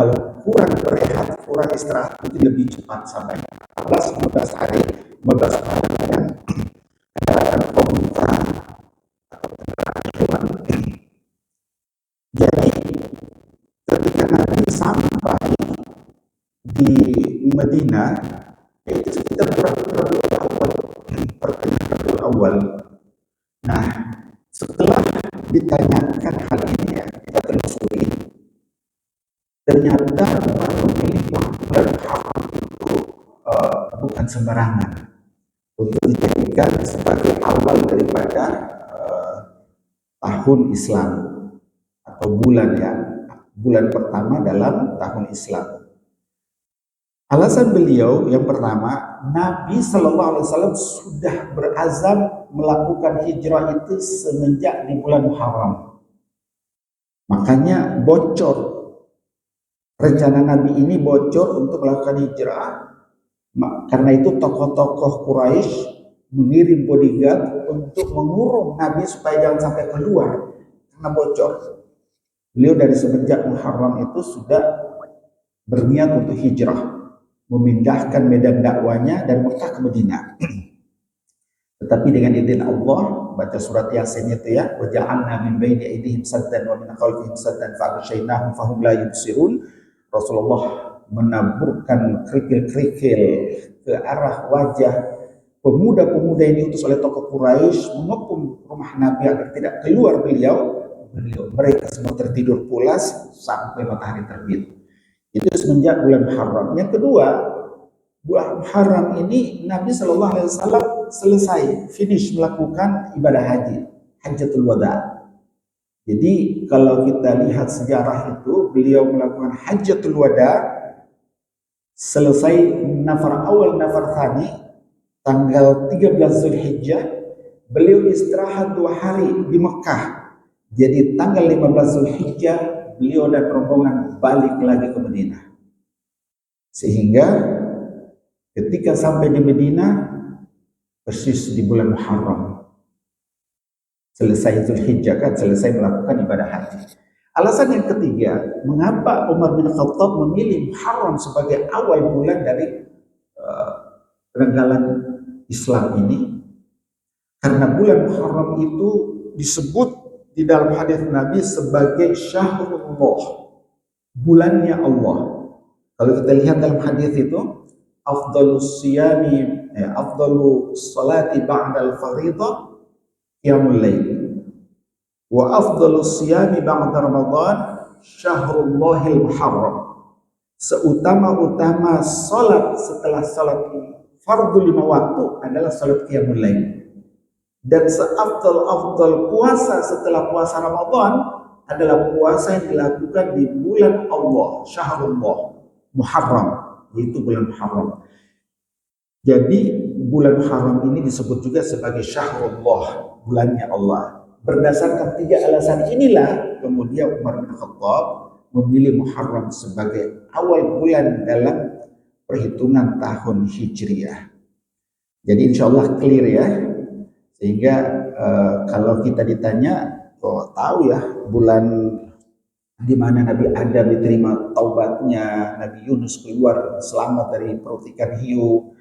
kalau kurang berehat, kurang istirahat, mungkin lebih cepat sampai 14-15 hari, 15 hari dengan pembukaan. Jadi ketika Nabi sampai di Madinah, itu sekitar Rabiul Awal, pertengahan Rabiul Awal. Nah, setelah ditanyakan hal ini ya, kita telusuri, ternyata memilih bulan haram itu bukan sembarangan untuk dijadikan sebagai awal daripada tahun Islam atau bulan ya, bulan pertama dalam tahun Islam. Alasan beliau yang pertama, Nabi Shallallahu Alaihi Wasallam sudah berazam melakukan hijrah itu semenjak di bulan Muharram. Makanya bocor, rencana Nabi ini bocor untuk melakukan hijrah. Karena itu tokoh-tokoh Quraisy mengirim bodyguard untuk mengurung Nabi supaya jangan sampai keluar karena bocor. Beliau dari semenjak Muharram itu sudah berniat untuk hijrah, memindahkan medan dakwanya dari Mekah ke Madinah. Tetapi dengan izin Allah, baca surat Yasin itu ya, wa ja'alna min baini aydihim saddan wa min khalfihim saddan fa'aghshaynahum fahum la yubsirun. Rasulullah menaburkan kerikil-kerikil ke arah wajah pemuda-pemuda yang diutus oleh tokoh Quraisy mengepung rumah Nabi agar tidak keluar beliau. Mereka semua tertidur pulas sampai matahari terbit. Itu semenjak bulan Muharram. Yang kedua, bulan Muharram ini Nabi Shallallahu Alaihi Wasallam selesai finish melakukan ibadah haji, Hajjatul Wada. Jadi kalau kita lihat sejarah itu, beliau melakukan Hajjatul Wada, selesai nafar awal nafar thani tanggal 13 Zulhijjah, beliau istirahat 2 hari di Mekah. Jadi tanggal 15 Zulhijjah beliau dan rombongan balik lagi ke Madinah. Sehingga ketika sampai di Madinah persis di bulan Muharram, selesai Zulhijjah kan, selesai melakukan ibadah haji. Alasan yang ketiga, mengapa Umar bin Khattab memilih Muharram sebagai awal bulan dari penanggalan Islam ini? Karena bulan Muharram itu disebut di dalam hadis Nabi sebagai Syahrullah, bulannya Allah. Kalau kita lihat dalam hadis itu, afdalus siyami, afdalus salati ba'dal fariḍah qiyamul lail, wa afdalus siyami ba'da Ramadan syahrullahil muharram. Seutama-utama salat setelah salat fardu 5 waktu adalah salat qiyamul lail. Dan seafdal puasa setelah puasa Ramadan adalah puasa yang dilakukan di bulan Allah, Syahrullah Muharram, yaitu bulan Muharram. Jadi bulan Muharram ini disebut juga sebagai Syahrullah, bulannya Allah. Berdasarkan 3 alasan inilah kemudian Umar bin Khattab memilih Muharram sebagai awal bulan dalam perhitungan tahun Hijriah. Jadi insya Allah clear ya. Sehingga kalau kita ditanya, tahu ya bulan di mana Nabi Adam diterima taubatnya, Nabi Yunus keluar selamat dari perut ikan hiu,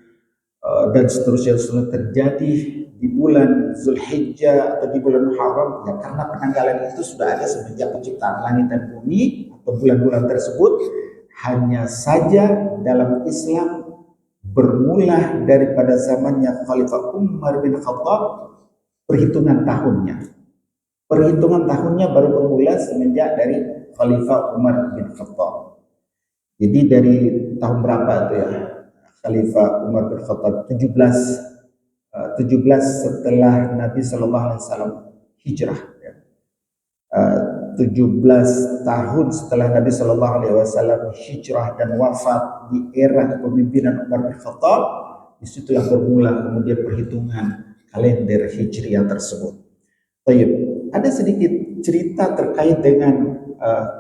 dan seterusnya terjadi di bulan Zulhijjah atau di bulan Muharram, ya karena penanggalan itu sudah ada semenjak penciptaan langit dan bumi atau bulan-bulan tersebut. Hanya saja dalam Islam bermula daripada zamannya Khalifah Umar bin Khattab, perhitungan tahunnya baru bermula semenjak dari Khalifah Umar bin Khattab. Jadi dari tahun berapa itu ya Khalifah Umar bin Khattab? 17 setelah Nabi Shallallahu Alaihi Wasallam hijrah, 17 tahun setelah Nabi Shallallahu Alaihi Wasallam hijrah dan wafat di era kepemimpinan Umar bin Khattab, disitulah bermula kemudian perhitungan kalender Hijriah tersebut. Baik, ada sedikit cerita terkait dengan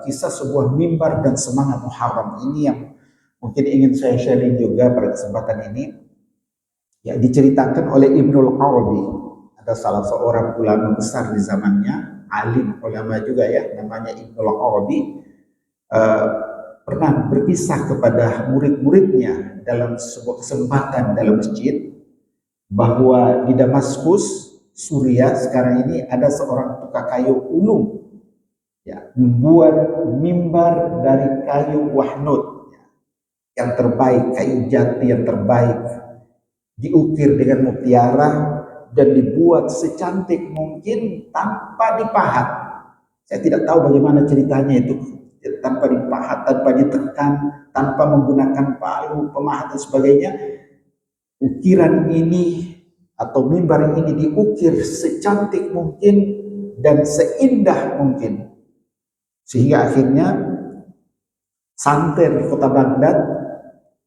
kisah sebuah mimbar dan semangat Muharram ini yang mungkin ingin saya sharing juga pada kesempatan ini. Ya, diceritakan oleh Ibnul Arabi, ada salah seorang ulama besar di zamannya, alim ulama juga ya, namanya Ibnul Arabi. pernah berkisah kepada murid-muridnya dalam sebuah kesempatan dalam masjid bahwa di Damaskus, Suriah sekarang ini ada seorang tukang kayu ulung, ya, membuat mimbar dari kayu wahnut, ya, yang terbaik, kayu jati yang terbaik, diukir dengan mutiara dan dibuat secantik mungkin tanpa dipahat. Saya tidak tahu bagaimana ceritanya itu, tanpa dipahat, tanpa ditekan, tanpa menggunakan palu, pemahat dan sebagainya. Ukiran ini atau mimbar ini diukir secantik mungkin dan seindah mungkin, sehingga akhirnya santer di kota Baghdad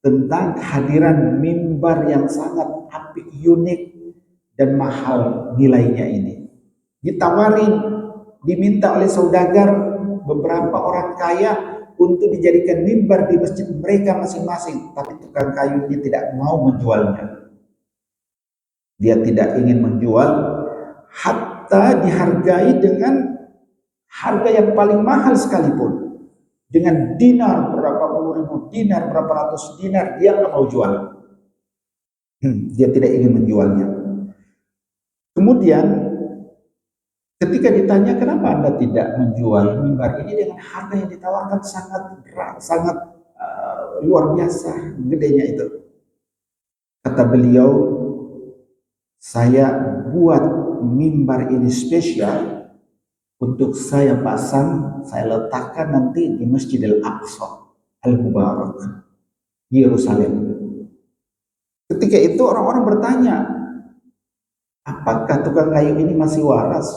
tentang kehadiran mimbar yang sangat apik, unik dan mahal nilainya ini. Ditawarin, diminta oleh saudagar beberapa orang kaya untuk dijadikan mimbar di masjid mereka masing-masing, tapi tukang kayu ini tidak mau menjualnya. Dia tidak ingin menjual, hatta dihargai dengan harga yang paling mahal sekalipun. Dengan dinar berapa puluh ribu dinar, berapa ratus dinar, dia nggak mau jual. Dia tidak ingin menjualnya. Kemudian ketika ditanya kenapa Anda tidak menjual mimbar ini dengan harga yang ditawarkan sangat luar biasa gedenya itu, kata beliau, saya buat mimbar ini spesial untuk saya pasang, saya letakkan nanti di Masjidil Aqsa Al-Mubarak, Yerusalem. Ketika itu orang-orang bertanya, apakah tukang kayu ini masih waras?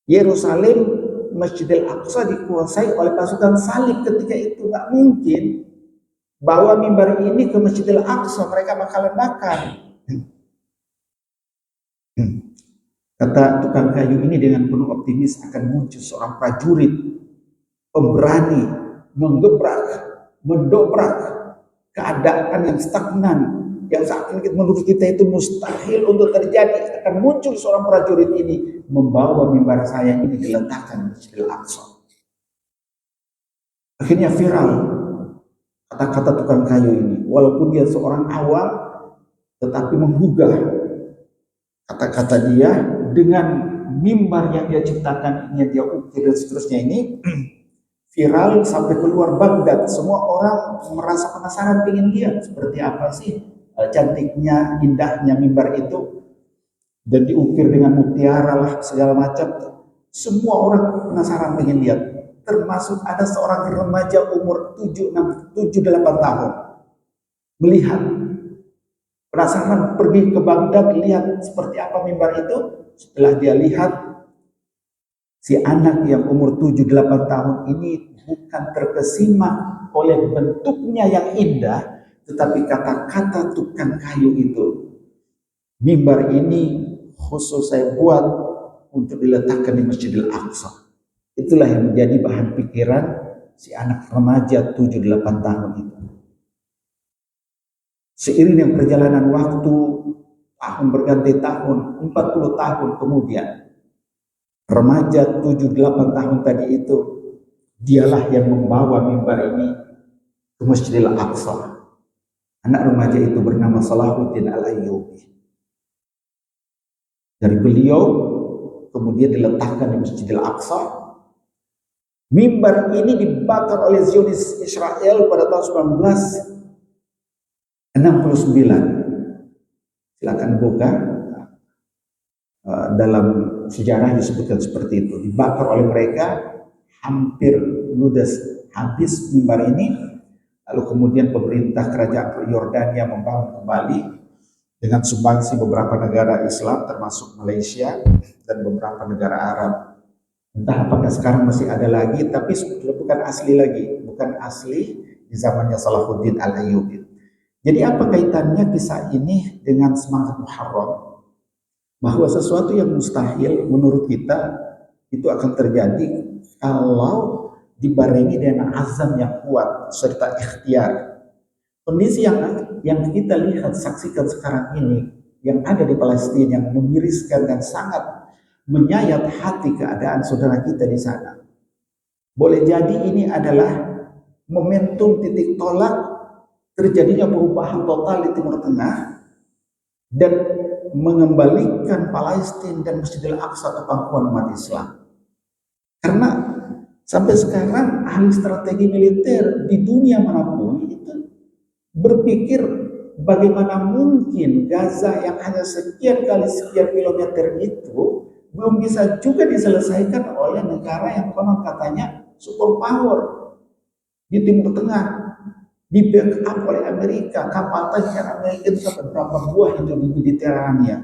Yerusalem, Masjidil Aqsa dikuasai oleh pasukan salib ketika itu, nggak mungkin bawa mimbar ini ke Masjidil Aqsa, mereka bakalan bakar. Kata tukang kayu ini dengan penuh optimis akan muncul seorang prajurit pemberani, menggebrak, mendobrak keadaan yang stagnan, yang saat ini menurut kita itu mustahil untuk terjadi. Akan muncul seorang prajurit ini membawa mimbar saya ini diletakkan di Masjidil Aqsa. Akhirnya viral kata-kata tukang kayu ini, walaupun dia seorang awam tetapi menggugah kata-kata dia dengan mimbar yang dia ciptakan, yang dia ukir dan seterusnya ini viral sampai keluar Baghdad. Semua orang merasa penasaran, ingin lihat seperti apa sih cantiknya, indahnya mimbar itu, dan diukir dengan mutiara lah segala macam. Semua orang penasaran, ingin lihat. Termasuk ada seorang remaja umur 7-8 tahun melihat, penasaran, pergi ke Baghdad lihat seperti apa mimbar itu. Setelah dia lihat, si anak yang umur 7-8 tahun ini bukan terkesima oleh bentuknya yang indah, tetapi kata-kata tukang kayu itu, mimbar ini khusus saya buat untuk diletakkan di Masjidil Aqsa. Itulah yang menjadi bahan pikiran si anak remaja 7-8 tahun itu. Seiring dengan perjalanan waktu, tahun berganti tahun, 40 tahun kemudian, remaja 7-8 tahun tadi itu, dialah yang membawa mimbar ini ke Masjidil Aqsa. Anak remaja itu bernama Salahuddin Al-Ayyubi. Dari beliau kemudian diletakkan di Masjidil Aqsa. Mimbar ini dibakar oleh Zionis Israel pada tahun 1969. Silakan buka, dalam sejarah disebutkan seperti itu. Dibakar oleh mereka, hampir ludes, habis mimbar ini. Lalu kemudian pemerintah kerajaan Yordania membangun kembali dengan sumbangsi beberapa negara Islam termasuk Malaysia dan beberapa negara Arab. Entah apakah sekarang masih ada lagi, tapi bukan asli lagi, bukan asli di zamannya Salahuddin Al-Ayyubi. Jadi apa kaitannya kisah ini dengan semangat Muharram? Bahwa sesuatu yang mustahil menurut kita itu akan terjadi kalau dibarengi dengan azam yang kuat serta ikhtiar. Kondisi yang kita lihat, saksikan sekarang ini yang ada di Palestina yang memiriskan dan sangat menyayat hati keadaan saudara kita di sana. Boleh jadi ini adalah momentum titik tolak terjadinya perubahan total di Timur Tengah dan mengembalikan Palestina dan Masjidil Aqsa ke pangkuan umat Islam. Karena sampai sekarang ahli strategi militer di dunia manapun itu berpikir bagaimana mungkin Gaza yang hanya sekian kali sekian kilometer itu belum bisa juga diselesaikan oleh negara yang konon katanya superpower di Timur Tengah, di backup oleh Amerika, kapal tanker Amerika itu sampai berapa buah itu di Mediterania.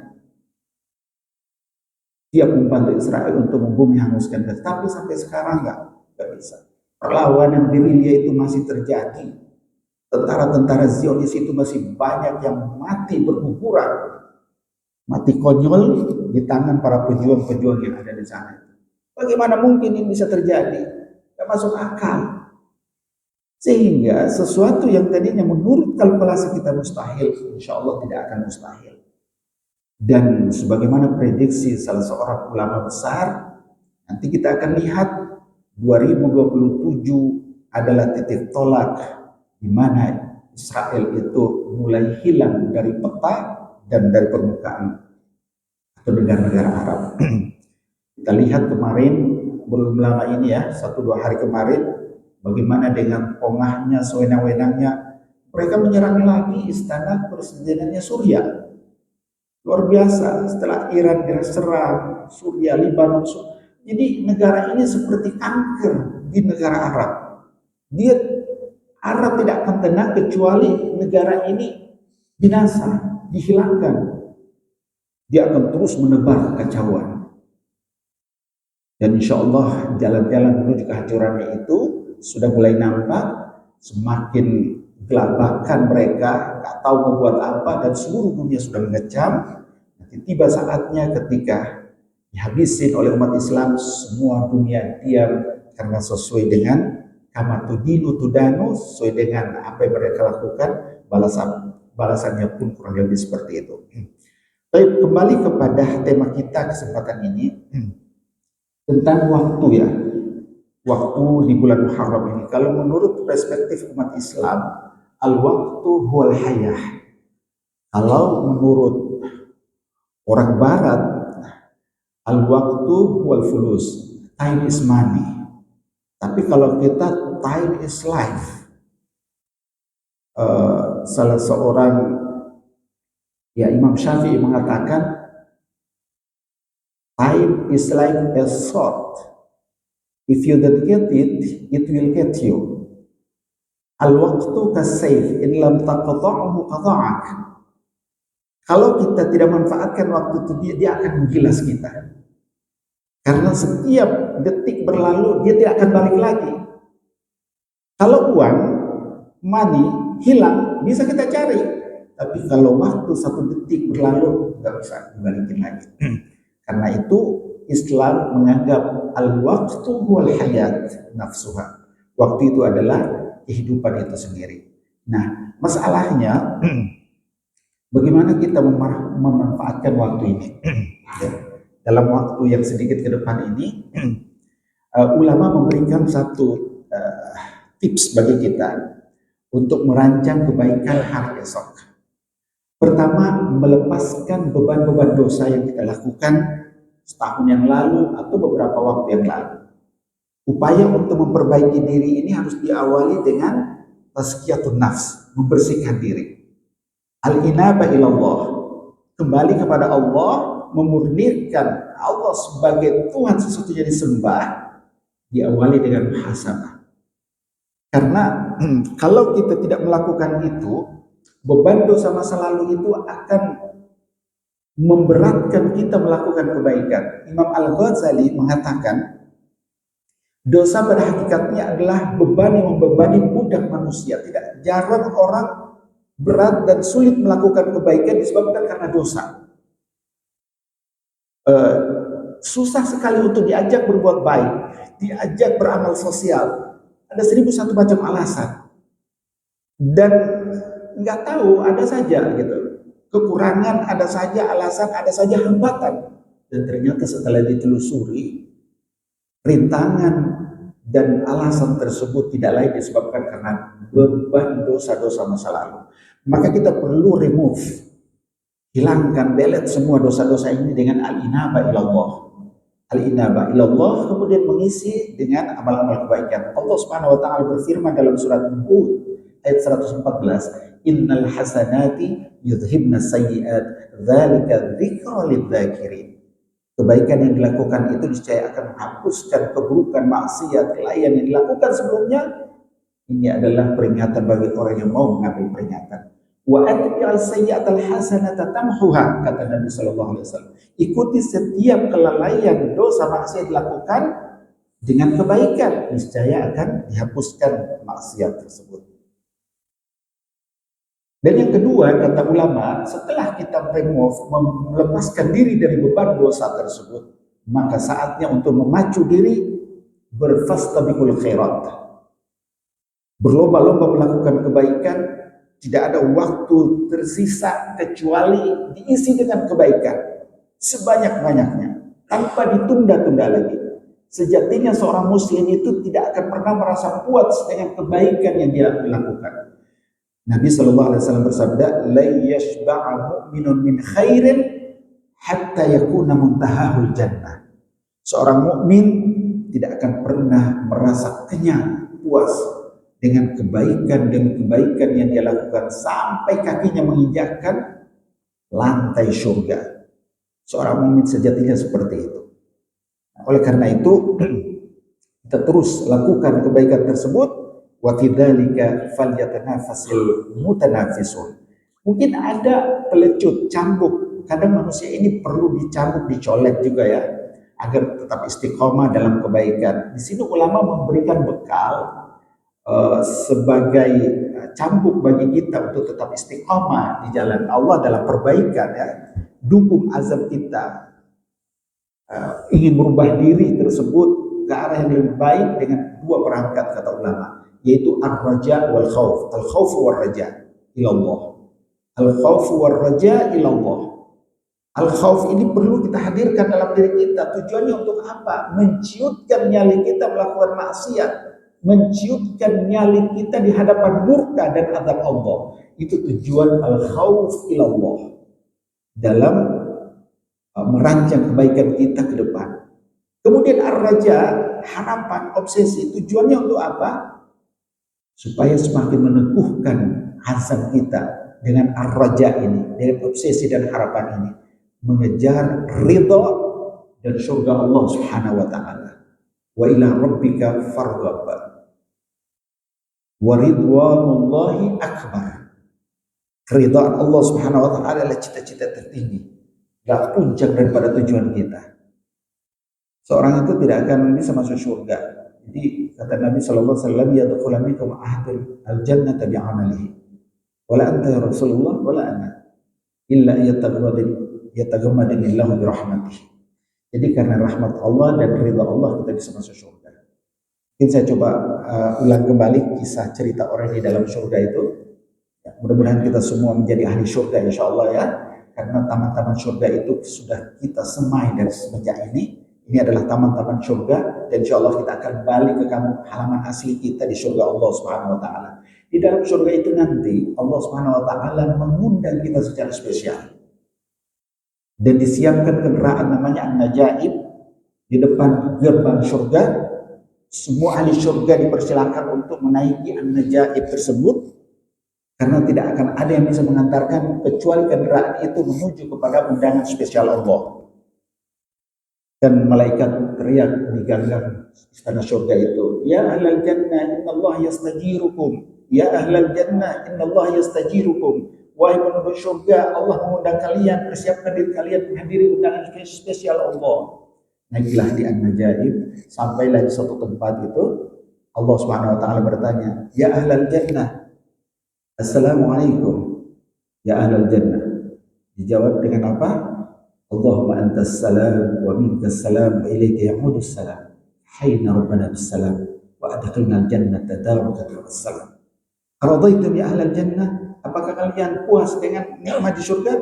Dia membantu Israel untuk membumi hanguskan Gaza, tapi sampai sekarang nggak bisa. Perlawanan gerilya itu masih terjadi. Tentara-tentara Zionis itu masih banyak yang mati berguguran, mati konyol di tangan para pejuang-pejuang yang ada di sana. Bagaimana mungkin ini bisa terjadi? Tidak masuk akal. Sehingga sesuatu yang tadinya menurut kalkulasi kita mustahil, insya Allah tidak akan mustahil. Dan sebagaimana prediksi salah seorang ulama besar, nanti kita akan lihat 2027 adalah titik tolak di mana Israel itu mulai hilang dari peta dan dari permukaan atau negara-negara Arab. Kita lihat kemarin, belum lama ini ya, 1-2 hari kemarin, bagaimana dengan pongahnya, sewenang-wenangnya, mereka menyerang lagi istana presidennya Suriah. Luar biasa, setelah Iran serang, Suriah, Libanon. Jadi negara ini seperti kanker di negara Arab. Arab tidak akan tenang kecuali negara ini binasa, dihilangkan. Dia akan terus menebar kekacauan. Dan insya Allah jalan-jalan menuju kehancurannya itu sudah mulai nampak, semakin gelabakan mereka, nggak tahu membuat apa, dan seluruh dunia sudah mengecam. Nanti tiba saatnya ketika dihabisin oleh umat Islam, semua dunia diam karena sesuai dengan kama tudinu tudanu, sesuai dengan apa yang mereka lakukan, balasannya pun kurang lebih seperti itu. Baik, kembali kepada tema kita kesempatan ini tentang waktu ya. Waktu di bulan Muharram ini, kalau menurut perspektif umat Islam, al-waktu huwal hayah. Kalau menurut orang barat, al-waktu huwal fulus, time is money. Tapi kalau kita, time is life. Salah seorang ya Imam Syafi'i mengatakan, time is like a sword. If you don't get it, it will get you. Al-waqtu kasayf, in lam taqta'uhu qata'ak. Kalau kita tidak manfaatkan waktu itu, dia akan menggilas kita. Karena setiap detik berlalu, dia tidak akan balik lagi. Kalau uang, money, hilang, bisa kita cari. Tapi kalau waktu 1 detik berlalu, nggak bisa dibalikin lagi. Karena itu, Islam menganggap al-waqtu huwal hayat nafsuha. Waktu itu adalah kehidupan itu sendiri. Nah, masalahnya bagaimana kita memanfaatkan waktu ini? Dalam waktu yang sedikit ke depan ini, ulama memberikan satu tips bagi kita untuk merancang kebaikan hari esok. Pertama, melepaskan beban-beban dosa yang kita lakukan setahun yang lalu atau beberapa waktu yang lalu. Upaya untuk memperbaiki diri ini harus diawali dengan tazkiyatun nafs, membersihkan diri. Al-inaba ilallah, kembali kepada Allah, memurnikan Allah sebagai Tuhan sesungguhnya disembah, diawali dengan muhasabah. Karena kalau kita tidak melakukan itu, beban dosa masa lalu itu akan memberatkan kita melakukan kebaikan. Imam Al-Ghazali mengatakan, dosa pada hakikatnya adalah beban yang membebani budak manusia. Tidak jarang orang berat dan sulit melakukan kebaikan disebabkan karena dosa. Susah sekali untuk diajak berbuat baik, diajak beramal sosial. Ada 1001 macam alasan. Dan nggak tahu, ada saja gitu. Kekurangan ada saja, alasan ada saja, hambatan. Dan ternyata setelah ditelusuri, rintangan dan alasan tersebut tidak lain disebabkan karena beban dosa-dosa masa lalu. Maka kita perlu remove, hilangkan, delete semua dosa-dosa ini dengan al-inabah ilallah. Al-inabah ilallah, kemudian mengisi dengan amal-amal kebaikan. Allah Subhanahu wa taala berfirman dalam surat Hud ayat 114, innal hasanati yudhibna sayyi'at dzalika dzikra lidzakirin. Kebaikan yang dilakukan itu niscaya akan menghapuskan keburukan, maksiat, kelalaian yang dilakukan sebelumnya. Ini adalah peringatan bagi orang yang mau mengambil peringatan. Wa atbi'as sayyi'atal hasanata tamhuha, kata Nabi sallallahu alaihi wasallam. Ikuti setiap kelalaian, dosa, maksiat dilakukan dengan kebaikan, niscaya akan dihapuskan maksiat tersebut. Dan yang kedua, kata ulama, setelah kita melepaskan diri dari beban dosa tersebut, maka saatnya untuk memacu diri berfastabiqul khairat. Berlomba-lomba melakukan kebaikan, tidak ada waktu tersisa kecuali diisi dengan kebaikan sebanyak-banyaknya, tanpa ditunda-tunda lagi. Sejatinya seorang muslim itu tidak akan pernah merasa puas dengan kebaikan yang dia lakukan. Nabi sallallahu alaihi wasallam bersabda, la yashba'a mu'minun min khairin hatta yakuna muntahahul jannah. Seorang mukmin tidak akan pernah merasa kenyang, puas dengan kebaikan yang dia lakukan sampai kakinya menginjakkan lantai surga. Seorang mukmin sejatinya seperti itu. Oleh karena itu, kita terus lakukan kebaikan tersebut. Wa fidzalika falyatanafasil mutanafisun. Mungkin ada pelecut, cambuk. Kadang manusia ini perlu dicambuk, dicolek juga ya, agar tetap istiqomah dalam kebaikan. Di sini ulama memberikan bekal sebagai cambuk bagi kita untuk tetap istiqomah di jalan Allah dalam perbaikan ya. Dukung azam kita ingin merubah diri tersebut ke arah yang lebih baik dengan dua perangkat, kata ulama, yaitu ar-raja wal khauf. Al-khauf wal raja ilallah. Al-khauf wal raja ilallah. Al-khauf ini perlu kita hadirkan dalam diri kita. Tujuannya untuk apa? Menciutkan nyali kita melakukan maksiat, menciutkan nyali kita di hadapan murka dan azab Allah. Itu tujuan al-khauf ilallah dalam merancang kebaikan kita ke depan. Kemudian ar-raja, harapan, obsesi, tujuannya untuk apa? Supaya semakin meneguhkan azam kita dengan ar-raja ini, dengan obsesi dan harapan ini, mengejar ridha dan surga Allah Subhanahu wa taala. Wa ila rabbika farghab wa ridwanullahi akbar. Keridhaan Allah Subhanahu wa taala adalah cita-cita tertinggi, adalah puncak daripada tujuan kita. Seorang itu tidak akan bisa masuk surga. Jadi kata Nabi sallallahu alaihi wasallam, yadkhulu minkum ahadul al-jannata bi'amalihi. Wala anta ya Rasulullah wala ana illa yatagammadillahu bi rahmatihi. Jadi karena rahmat Allah dan ridha Allah kita bisa masuk surga. Mungkin saya coba ulang kembali kisah cerita orang di dalam surga itu. Ya, mudah-mudahan kita semua menjadi ahli surga insyaallah ya. Karena taman-taman surga itu sudah kita semai dari semenjak ini. Ini adalah taman-taman surga, dan insya Allah kita akan balik ke kampung halaman asli kita di surga Allah Subhanahu wa taala. Di dalam surga itu nanti Allah Subhanahu wa taala mengundang kita secara spesial. Dan disiapkan kendaraan namanya An-Najaib di depan gerbang surga. Semua ahli surga dipersilakan untuk menaiki An-Najaib tersebut, karena tidak akan ada yang bisa mengantarkan kecuali kendaraan itu menuju kepada undangan spesial Allah. Dan malaikat teriak di ganggang istana surga itu, ya ahlal jannah innallaha yastajirukum, ya ahlal jannah innallaha yastajirukum. Wahai penduduk surga, Allah mengundang kalian, persiapkan diri kalian menghadiri undangan spesial Allah. Naiklah di An-Najaib, sampailah di suatu tempat itu, Allah Subhanahu wa taala bertanya, ya ahlal jannah, assalamualaikum ya ahlal jannah. Dijawab dengan apa? Allahumma antas salam wa minkas salam wa ilaika ya'udus salam. Hayna rabbana bis salam wa adkhilna al-jannata daraka wassalam. Aradaitum ya ahlal jannah? Apakah kalian puas dengan nikmat di surga?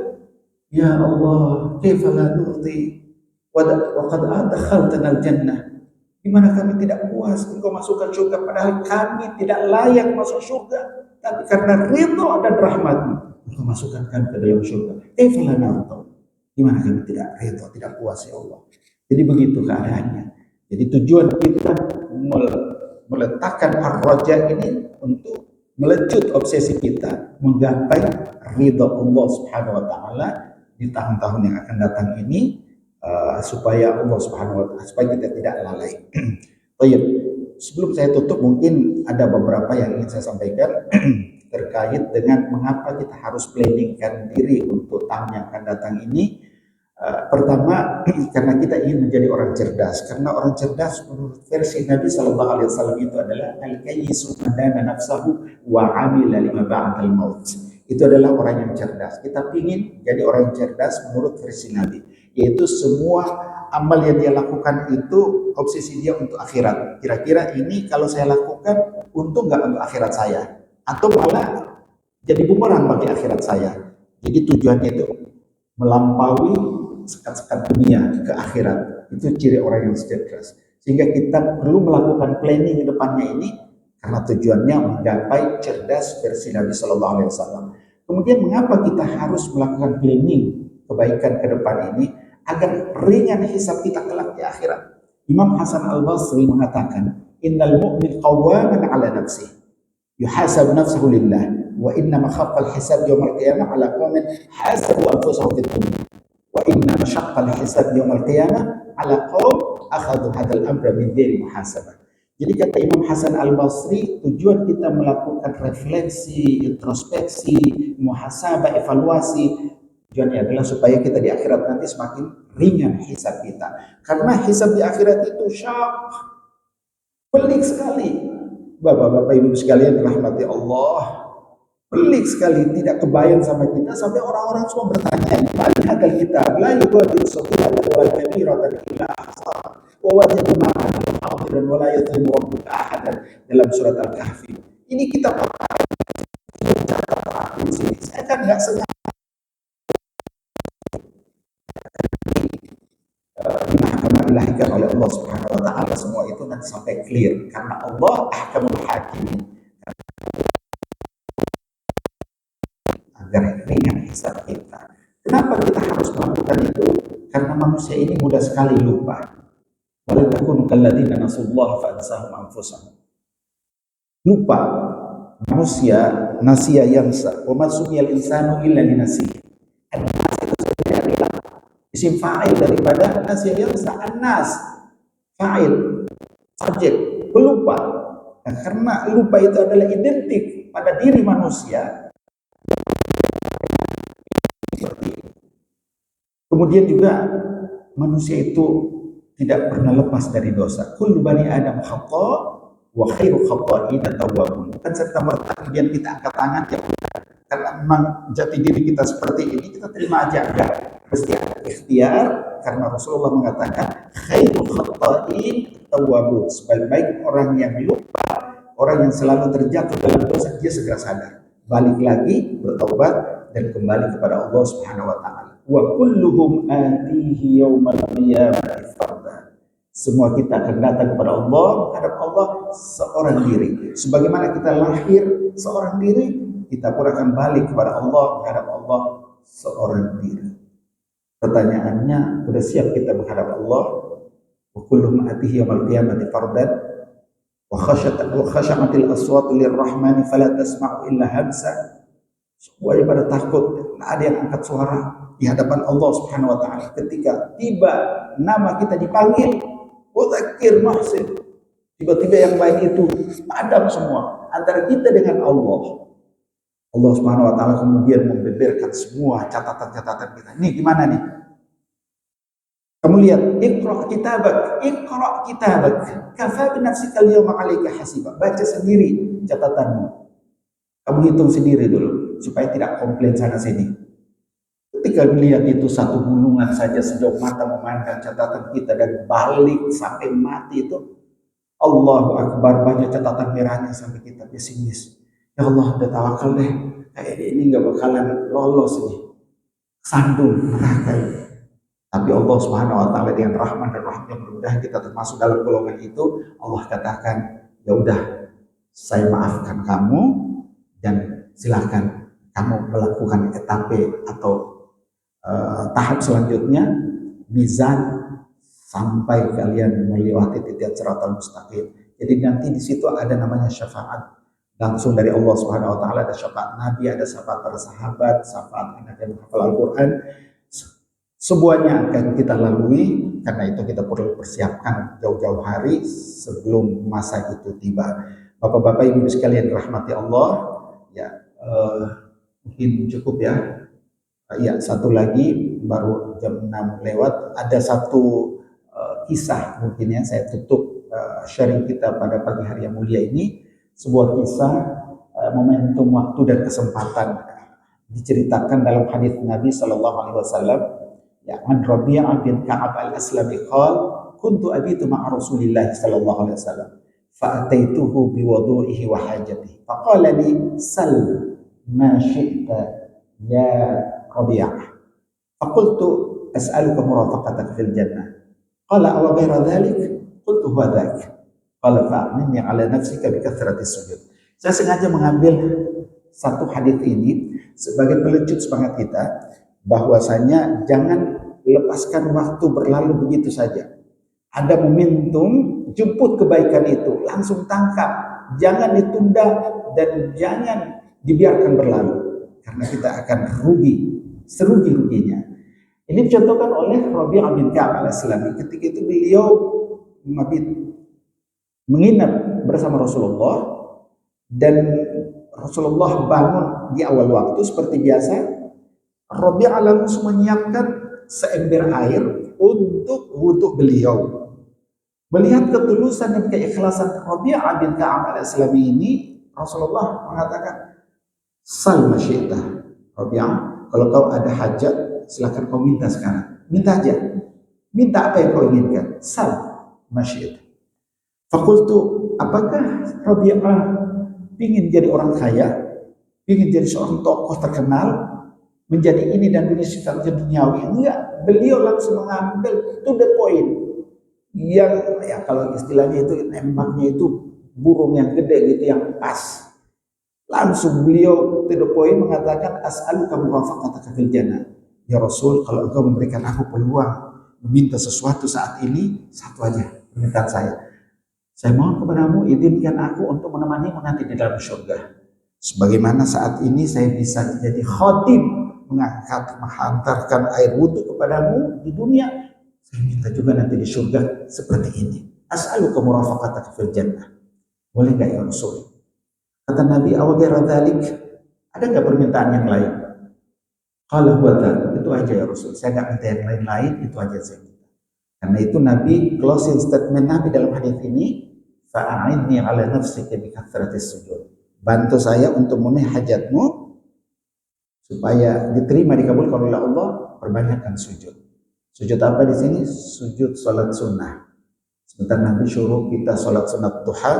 Ya Allah, kaifa la nurdi wa qad adkhaltana al-jannah. Gimana kami tidak puas engkau masukkan surga, padahal kami tidak layak masuk surga. Tapi karena ridho dan rahmatmu, engkau masukkan kami ke dalam surga. Kaifa narda? Gimana kami tidak ridho, tidak puas ya Allah. Jadi begitu keadaannya. Jadi tujuan kita meletakkan ar-raja ini untuk melecut obsesi kita menggapai ridho Allah Subhanahu wa taala di tahun-tahun yang akan datang ini, supaya Allah Subhanahu wa taala, supaya kita tidak lalai. Baik, sebelum saya tutup mungkin ada beberapa yang ingin saya sampaikan terkait dengan mengapa kita harus planningkan diri untuk tahun yang akan datang ini. Pertama, karena kita ingin menjadi orang cerdas. Karena orang cerdas menurut versi Nabi Shallallahu Alaihi Wasallam itu adalah al-kayyisu madana nafsahu wa amila lima ba'dal maut. Itu adalah orang yang cerdas. Kita ingin jadi orang yang cerdas menurut versi Nabi, yaitu semua amal yang dia lakukan itu obsesi dia untuk akhirat. Kira-kira ini kalau saya lakukan untung nggak untuk akhirat saya, atau malah jadi bumerang bagi akhirat saya. Jadi tujuannya itu melampaui sekat-sekat dunia ke akhirat. Itu ciri orang yang cerdas. Sehingga kita perlu melakukan planning depannya ini karena tujuannya menggapai cerdas versi Nabi Shallallahu Alaihi Wasallam. Kemudian mengapa kita harus melakukan planning kebaikan ke depan ini agar ringan hisab kita kelak di akhirat. Imam Hasan Al Basri mengatakan, Innal mu'min qawwaman ala nafsih, yuhasab nafsuhu lillah, wa inna makhaffal hisab yawmal qiyamah ala qawmin hasabu anfusahum fid dunya. Wa inna masyaqqal hisab yaumil qiyamah ala qaum akhadhu hadzal amra min ghairi muhasabah. Jadi kata Imam Hasan Al-Basri, tujuan kita melakukan refleksi, introspeksi, muhasabah, evaluasi, tujuannya adalah supaya kita di akhirat nanti semakin ringan hisab kita. Karena hisab di akhirat itu syak, pelik sekali. Bapak-bapak Ibu sekalian rahmati Allah, pelik sekali, tidak kebayang sama kita sampai orang-orang semua bertanya, "Mali hadal kitab la yughadiru saghiratan wa kabiratan illa ahsaha wa wajadu ma 'amilu hadiran wa la yadhlimu rabbuka ahadan" dalam surat Al-Kahfi. Ini kitab apa? Di sini saya kan nggak sengaja dimahkamah oleh Allah Subhanahu wa taala, semua itu nanti sampai clear karena Allah ahkamul hakimin, agar ringan hisab kita. Kenapa kita harus melakukan itu? Karena manusia ini mudah sekali lupa. Wala takunu kalladzina nasullaha fa ansahum anfusahum. Lupa. Manusia nasiya yansa wa ma sumiyal insanu illa linasihi. An-nas itu sebenarnya adalah isim fa'il daripada nasiya yansa. An-nas fa'il, subjek, pelupa. Nah, karena lupa itu adalah identik pada diri manusia. Kemudian juga manusia itu tidak pernah lepas dari dosa. Kullu bani Adam khata' wa khairu khata'in at-tawwabun. Kan serta merta kemudian kita angkat tangan ya, karena memang jati diri kita seperti ini, kita terima aja, enggak mesti ada ikhtiar, karena Rasulullah mengatakan khairu khata'in at-tawwabun. Sebaik-baik orang yang lupa, orang yang selalu terjatuh dalam dosa, dia segera sadar, balik lagi, bertobat dan kembali kepada Allah Subhanahu wa taala. Wa kulluhum atihi yaumal qiyamati farda. Semua kita akan datang kepada Allah, menghadap Allah seorang diri. Sebagaimana kita lahir seorang diri, kita pun akan balik kepada Allah, menghadap Allah seorang diri. Pertanyaannya, sudah siap kita menghadap Allah? Wa kulluhum atihi yaumal qiyamati fardan. Wa khashatil aswatu lirrahmani fala tasma'u illa hamsa. Semuanya pada takut, tidak ada yang angkat suara di hadapan Allah Subhanahu wa taala. Ketika tiba nama kita dipanggil, wadzakir mahsin, tiba-tiba yang baik itu padam semua antara kita dengan Allah. Allah Subhanahu wa taala kemudian membeberkan semua catatan-catatan kita. Ini gimana nih? Kamu lihat, Iqra kitabak, kafa bi nafsika al-yawma 'alaika hasiba. Baca sendiri catatanmu. Kamu hitung sendiri dulu supaya tidak komplain sana sini. Ketika melihat itu satu gunungan saja sejauh mata memandang catatan kita dan balik sampai mati itu, Allahu Akbar, banyak catatan merahnya sampai kita pesimis. Ya Allah, udah tawakal deh, kayak ini nggak bakalan lolos nih, sandung neraka ini. Tapi Allah Subhanahu wa taala dengan rahman dan rahmatnya, mudah-mudahan kita termasuk dalam golongan itu. Allah katakan, ya udah, saya maafkan kamu dan silakan kamu melakukan etape atau tahap selanjutnya, mizan, sampai kalian melewati titik siratal mustaqim. Jadi nanti di situ ada namanya syafaat langsung dari Allah Subhanahu wa taala, ada syafaat Nabi, ada syafaat para sahabat, syafaat anak yang menghafal Al-Qur'an. Semuanya akan kita lalui, karena itu kita perlu persiapkan jauh-jauh hari sebelum masa itu tiba. Bapak-bapak, ibu sekalian rahmati Allah, ya mungkin cukup ya. Ya, satu lagi, baru jam 6 lewat, ada satu kisah mungkin ya, saya tutup sharing kita pada pagi hari yang mulia ini. Sebuah kisah momentum waktu dan kesempatan diceritakan dalam hadis Nabi Shallallahu Alaihi Wasallam. Ya, an Rabi'ah bin Ka'ab al-Aslami qal kuntu abitu ma'a Rasulillah sallallahu alaihi wasallam fa ataituhu bi wudu'ihi wa hajatihi fa qala li sal ma syi'ta ya Rabi'ah fa qultu as'aluka murafaqataka fil jannah qala aw ghayra dhalik qultu huwa dhak qala fa'minni ala nafsika bi kathrati sujud. Saya sengaja mengambil satu hadis ini sebagai pelecut semangat kita, bahwasanya jangan lepaskan waktu berlalu begitu saja. Ada momentum, jemput kebaikan itu, langsung tangkap, jangan ditunda dan jangan dibiarkan berlalu, karena kita akan rugi serugi-ruginya. Ini dicontohkan oleh Rabi'ah bin Ka'ab al-Aslami. Ketika itu beliau menginap bersama Rasulullah, dan Rasulullah bangun di awal waktu seperti biasa. Rabi'ah langsung menyiapkan seember air untuk wudhu beliau. Melihat ketulusan dan keikhlasan Rabi'ah bin Ka'ab al-Aslami ini, Rasulullah mengatakan, sal masyi'ta. Rabi'ah, kalau kau ada hajat, silakan kau minta sekarang. Minta aja. Minta apa yang kau inginkan. Sal masyi'ta. Fakultu, apakah Rabi'ah ingin jadi orang kaya, ingin jadi seorang tokoh terkenal, menjadi ini dan ini sifatnya duniawi? Enggak, beliau langsung mengambil to the point, yang ya kalau istilahnya itu nembaknya itu burung yang gede gitu, yang pas. Langsung beliau to the point mengatakan, as'aluka murafaqataka fil jannah. Ya Rasul, kalau engkau memberikan aku peluang meminta sesuatu saat ini, satu aja permintaan saya. Saya mohon kepadamu, izinkan aku untuk menemanimu nanti di dalam surga. Sebagaimana saat ini saya bisa jadi khadim, menghantarkan air wudhu kepadamu di dunia, saya minta juga nanti di surga seperti ini. As'aluka murafaqataka fil jannah. Boleh nggak ya Rasul? Kata Nabi, aw ghayra dzalik, ada nggak permintaan yang lain? Qala huwa dzalik, itu aja ya Rasul. Saya nggak minta yang lain-lain, itu aja saya minta. Karena itu Nabi, closing statement Nabi dalam hadis ini, fa'a'idni ala nafsika bi kathratis sujud. Bantu saya untuk memenuhi hajatmu supaya diterima, dikabulkan oleh Allah. Perbanyakkan sujud. Sujud apa di sini? Sujud salat sunnah. Sebentar nanti suruh kita salat sunat duha.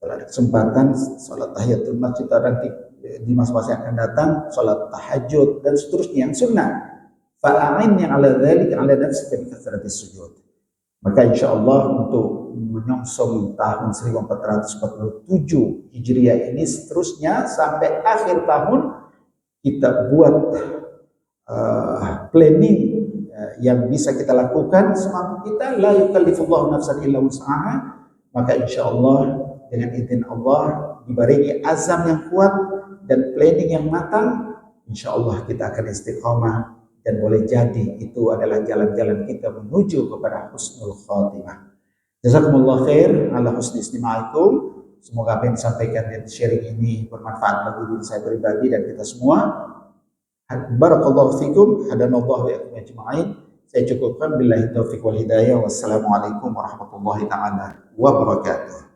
Kalau ada kesempatan salat tahiyatul masjid, nanti di masa-masa yang akan datang salat tahajud dan seterusnya yang sunnah. Fa'a'inni ala dzalika ala nafsika bi kathratis sujud. Maka insya Allah untuk menyongsong tahun 1447 Hijriah ini seterusnya sampai akhir tahun, kita buat planning yang bisa kita lakukan semampu kita. La yukallifullahu nafsan illa wus'aha. Maka insya Allah dengan izin Allah, dibarengi azam yang kuat dan planning yang matang, insya Allah kita akan istiqomah. Dan boleh jadi itu adalah jalan-jalan kita menuju kepada husnul khatimah. Jazakumullah khair ala husni istima'ikum. Semoga apa yang disampaikan dan sharing ini bermanfaat bagi diri saya pribadi dan kita semua. Barakallahu fikum, hadanallahu wa iyyakum ajma'in. Saya cukupkan, billahi taufiq wal hidayah. Wassalamualaikum warahmatullahi taala wabarakatuh.